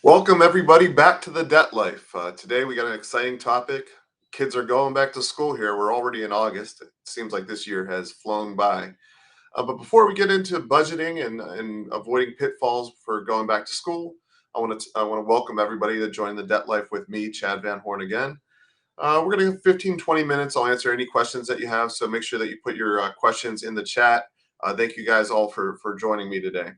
Welcome everybody back to the debt life. Today we got an exciting topic. Kids are going back to school here. We're already in August. It seems like this year has flown by. But before we get into budgeting and avoiding pitfalls for going back to school, I want to welcome everybody to join the debt life with me, Chad Van Horn again. We're going to have 15, 20 minutes. I'll answer any questions that you have. So make sure that you put your questions in the chat. Thank you guys all for joining me today.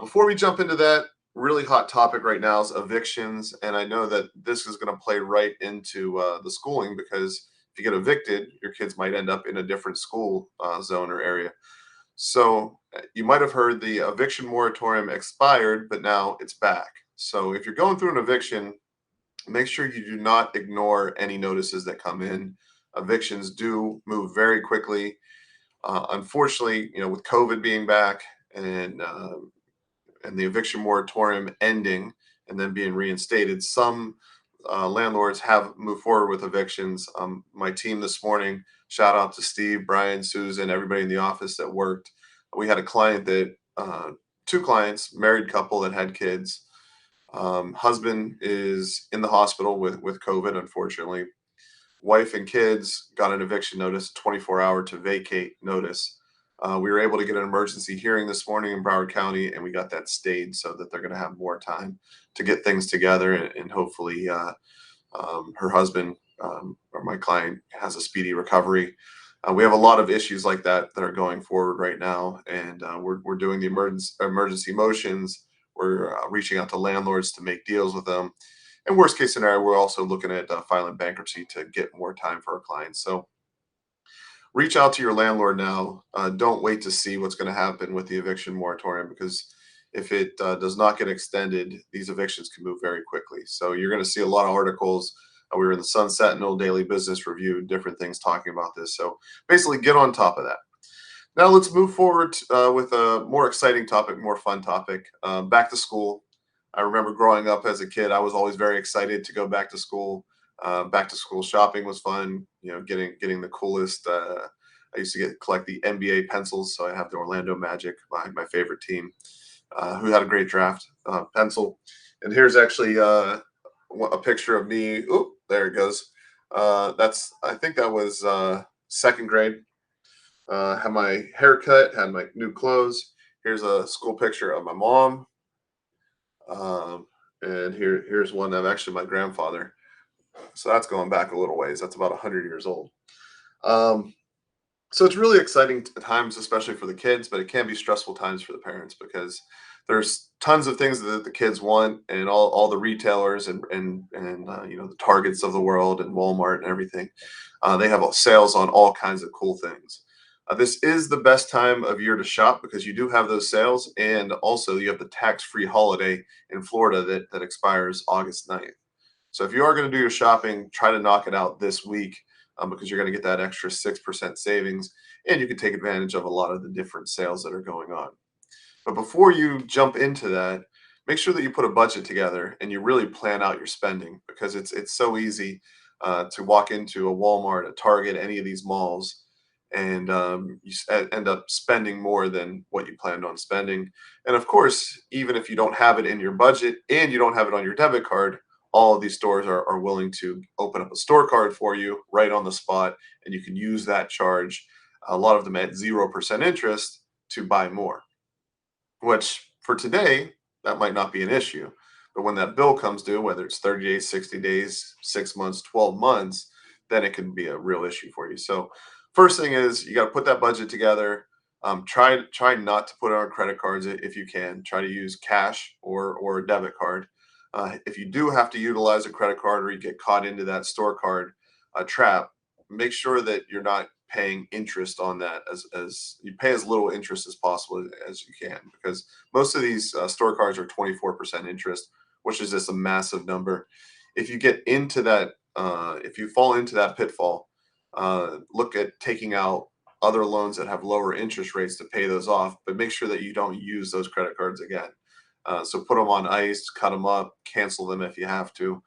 Before we jump into that, really hot topic right now is evictions, and I know that this is going to play right into the schooling because if you get evicted, your kids might end up in a different school zone or area. So you might have heard the eviction moratorium expired, but now it's back. So if you're going through an eviction, make sure you do not ignore any notices that come in. Evictions do move very quickly. Unfortunately, with COVID being back and the eviction moratorium ending and then being reinstated, some landlords have moved forward with evictions. My team this morning, shout out to Steve, Brian, Susan, everybody in the office that worked. We had a client that, two clients, married couple that had kids. Husband is in the hospital with COVID, unfortunately. Wife and kids got an eviction notice, 24-hour to vacate notice. We were able to get an emergency hearing this morning in Broward County, and we got that stayed so that they're going to have more time to get things together and hopefully her husband or my client has a speedy recovery. We have a lot of issues like that are going forward right now, and we're doing the emergency motions. We're reaching out to landlords to make deals with them. And worst case scenario, we're also looking at filing bankruptcy to get more time for our clients. So reach out to your landlord now. Don't wait to see what's going to happen with the eviction moratorium because if it does not get extended, these evictions can move very quickly. So you're going to see a lot of articles. We were in the Sun Sentinel Daily Business Review, different things talking about this. So basically, get on top of that. Now let's move forward with a more exciting topic, more fun topic. Back to school. I remember growing up as a kid, I was always very excited to go back to school. Back to school shopping was fun. Getting the coolest. I used to collect the NBA pencils, so I have the Orlando Magic, my favorite team, who had a great draft pencil. And here's actually a picture of me. Oop, there it goes. I think that was second grade. Had my haircut, had my new clothes. Here's a school picture of my mom. And here's one of actually my grandfather. So that's going back a little ways. That's about 100 years old. Um, so it's really exciting times, especially for the kids, but it can be stressful times for the parents because there's tons of things that the kids want, and all the retailers and the Targets of the world and Walmart and everything. They have sales on all kinds of cool things. This is the best time of year to shop because you do have those sales, and also you have the tax-free holiday in Florida that expires August 9th. So if you are going to do your shopping, try to knock it out this week because you're going to get that extra 6% savings, and you can take advantage of a lot of the different sales that are going on. But before you jump into that, make sure that you put a budget together and you really plan out your spending because it's so easy to walk into a Walmart, a Target, any of these malls, and end up spending more than what you planned on spending. And of course, even if you don't have it in your budget and you don't have it on your debit card, all of these stores are willing to open up a store card for you right on the spot, and you can use that charge, a lot of them at 0% interest, to buy more. Which for today, that might not be an issue. But when that bill comes due, whether it's 30 days, 60 days, 6 months, 12 months, then it can be a real issue for you. So first thing is you got to put that budget together. Try not to put it on credit cards if you can. Try to use cash or a debit card. If you do have to utilize a credit card or you get caught into that store card trap, make sure that you're not paying interest on that, as you pay as little interest as possible as you can, because most of these store cards are 24% interest, which is just a massive number. If you get into that, if you fall into that pitfall, look at taking out other loans that have lower interest rates to pay those off, but make sure that you don't use those credit cards again. So put them on ice, cut them up, cancel them if you have to.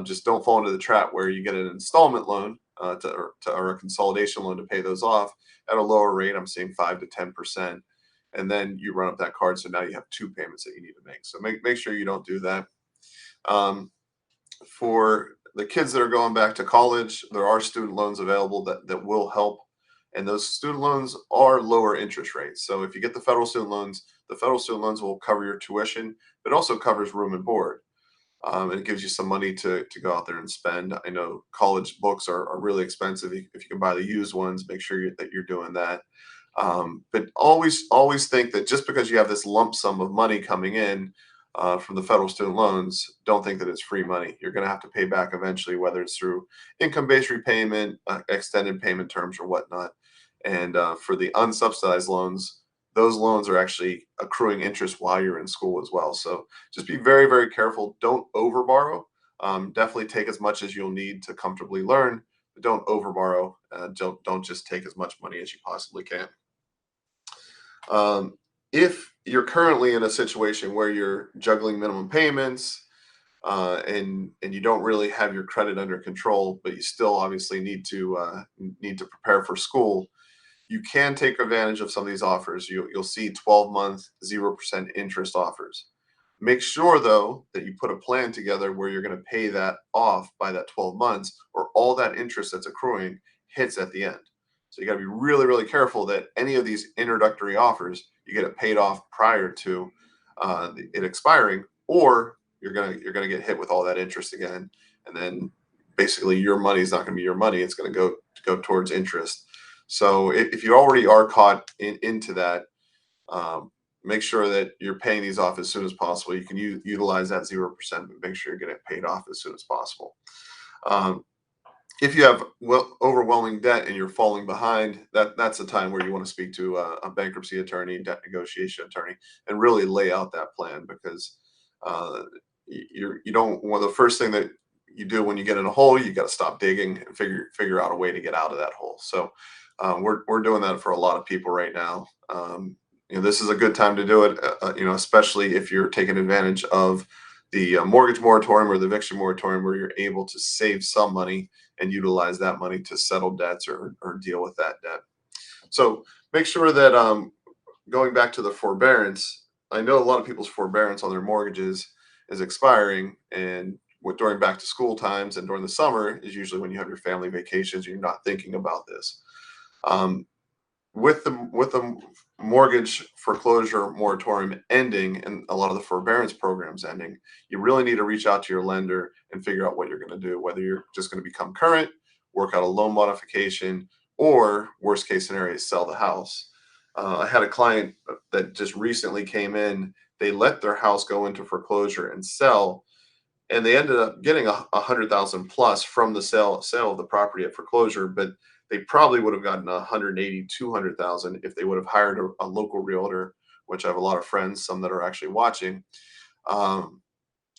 Just don't fall into the trap where you get an installment loan or a consolidation loan to pay those off at a lower rate. I'm saying 5 to 10%, and then you run up that card. So now you have two payments that you need to make. So make sure you don't do that. Um, for the kids that are going back to college, there are student loans available that will help. And those student loans are lower interest rates. So if you get the federal student loans will cover your tuition, but it also covers room and board. And it gives you some money to go out there and spend. I know college books are really expensive. If you can buy the used ones, make sure that you're doing that. But always think that just because you have this lump sum of money coming in from the federal student loans, don't think that it's free money. You're going to have to pay back eventually, whether it's through income-based repayment, extended payment terms, or whatnot. And for the unsubsidized loans, those loans are actually accruing interest while you're in school as well. So just be very, very careful. Don't overborrow. Definitely take as much as you'll need to comfortably learn, but don't overborrow. Don't just take as much money as you possibly can. Um, if you're currently in a situation where you're juggling minimum payments and you don't really have your credit under control, but you still obviously need to prepare for school, you can take advantage of some of these offers. You'll see 12-month 0% interest offers. Make sure though that you put a plan together where you're going to pay that off by that 12 months, or all that interest that's accruing hits at the end. So you got to be really, really careful that any of these introductory offers, you get it paid off prior to it expiring, or you're gonna get hit with all that interest again, and then basically your money is not going to be your money. It's going to go towards interest. So if you already are caught into that, um, make sure that you're paying these off as soon as possible. You can utilize that 0%, but make sure you're getting it paid off as soon as possible. Um, if you have overwhelming debt and you're falling behind, that's the time where you want to speak to a bankruptcy attorney, debt negotiation attorney, and really lay out that plan, because uh, you don't. Well, the first thing that you do when you get in a hole, you got to stop digging and figure out a way to get out of that hole. So we're doing that for a lot of people right now. This is a good time to do it. Especially if you're taking advantage of the mortgage moratorium or the eviction moratorium, where you're able to save some money and utilize that money to settle debts or deal with that debt. So make sure that going back to the forbearance, I know a lot of people's forbearance on their mortgages is expiring, and during back to school times and during the summer is usually when you have your family vacations. You're not thinking about this. Um, with the mortgage foreclosure moratorium ending and a lot of the forbearance programs ending, you really need to reach out to your lender and figure out what you're going to do, whether you're just going to become current, work out a loan modification, or worst case scenario, sell the house. I had a client that just recently came in. They let their house go into foreclosure and sell, and they ended up getting 100,000 plus from the sale of the property at foreclosure, but they probably would have gotten 180, 200,000 if they would have hired a local realtor, which I have a lot of friends, some that are actually watching. Um,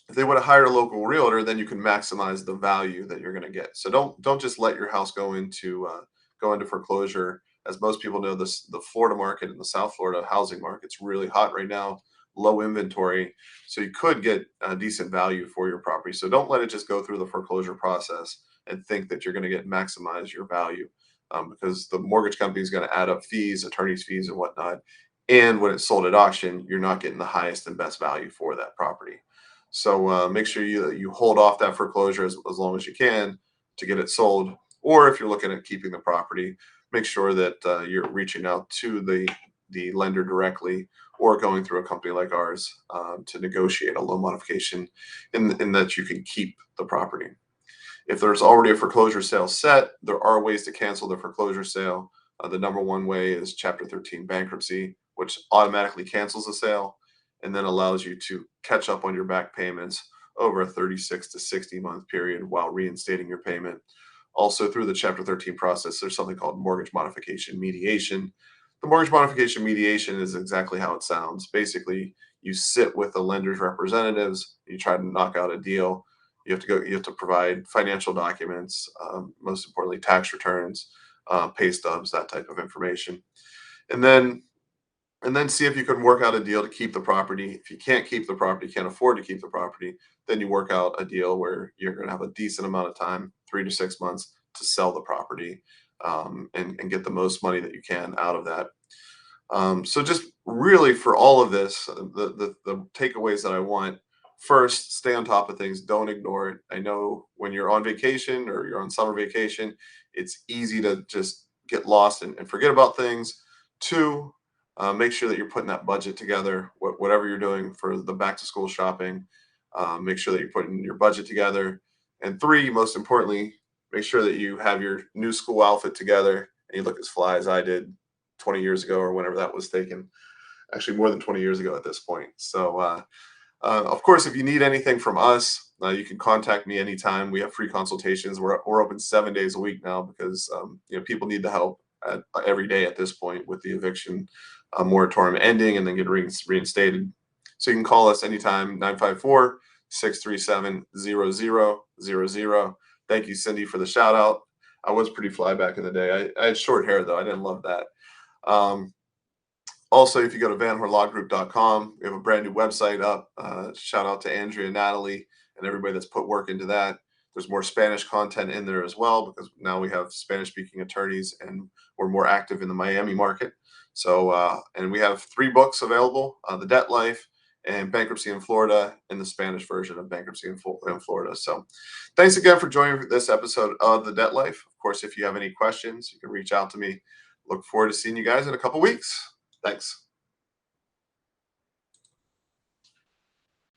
if they would have hired a local realtor, then you can maximize the value that you're going to get. So don't just let your house go into foreclosure. As most people know, the Florida market and the South Florida housing market's really hot right now, low inventory, so you could get a decent value for your property. So don't let it just go through the foreclosure process and think that you're going to get maximize your value, because the mortgage company is going to add up fees, attorney's fees, and whatnot. And when it's sold at auction, you're not getting the highest and best value for that property. So make sure you hold off that foreclosure as long as you can to get it sold. Or if you're looking at keeping the property, make sure that you're reaching out to the lender directly, or going through a company like ours to negotiate a loan modification in that you can keep the property. If there's already a foreclosure sale set, there are ways to cancel the foreclosure sale. The number one way is Chapter 13 bankruptcy, which automatically cancels the sale and then allows you to catch up on your back payments over a 36 to 60-month period while reinstating your payment. Also, through the Chapter 13 process, there's something called mortgage modification mediation. The mortgage modification mediation is exactly how it sounds. Basically, you sit with the lender's representatives, you try to knock out a deal. You have to provide financial documents, most importantly, tax returns, pay stubs, that type of information, and then see if you can work out a deal to keep the property. If you can't keep the property, can't afford to keep the property, then you work out a deal where you're going to have a decent amount of time, 3 to 6 months, to sell the property, and get the most money that you can out of that. So just really for all of this, the takeaways that I want first, stay on top of things. Don't ignore it. I know when you're on vacation or you're on summer vacation, it's easy to just get lost and forget about things. Two, make sure that you're putting that budget together. Whatever you're doing for the back to school shopping, make sure that you're putting your budget together. And three, most importantly, make sure that you have your new school outfit together and you look as fly as I did 20 years ago or whenever that was taken. Actually, more than 20 years ago at this point. So, of course, if you need anything from us, you can contact me anytime. We have free consultations. We're open 7 days a week now because people need the help every day at this point with the eviction moratorium ending and then get reinstated. So you can call us anytime, 954-637-0000. Thank you, Cindy, for the shout out. I was pretty fly back in the day. I had short hair, though. I didn't love that. Also, if you go to vanhorlawgroup.com, we have a brand new website up. Shout out to Andrea and Natalie and everybody that's put work into that. There's more Spanish content in there as well because now we have Spanish speaking attorneys and we're more active in the Miami market. So, and we have 3 books available, The Debt Life and Bankruptcy in Florida and the Spanish version of Bankruptcy in Florida. So thanks again for joining this episode of The Debt Life. Of course, if you have any questions, you can reach out to me. Look forward to seeing you guys in a couple weeks. Thanks.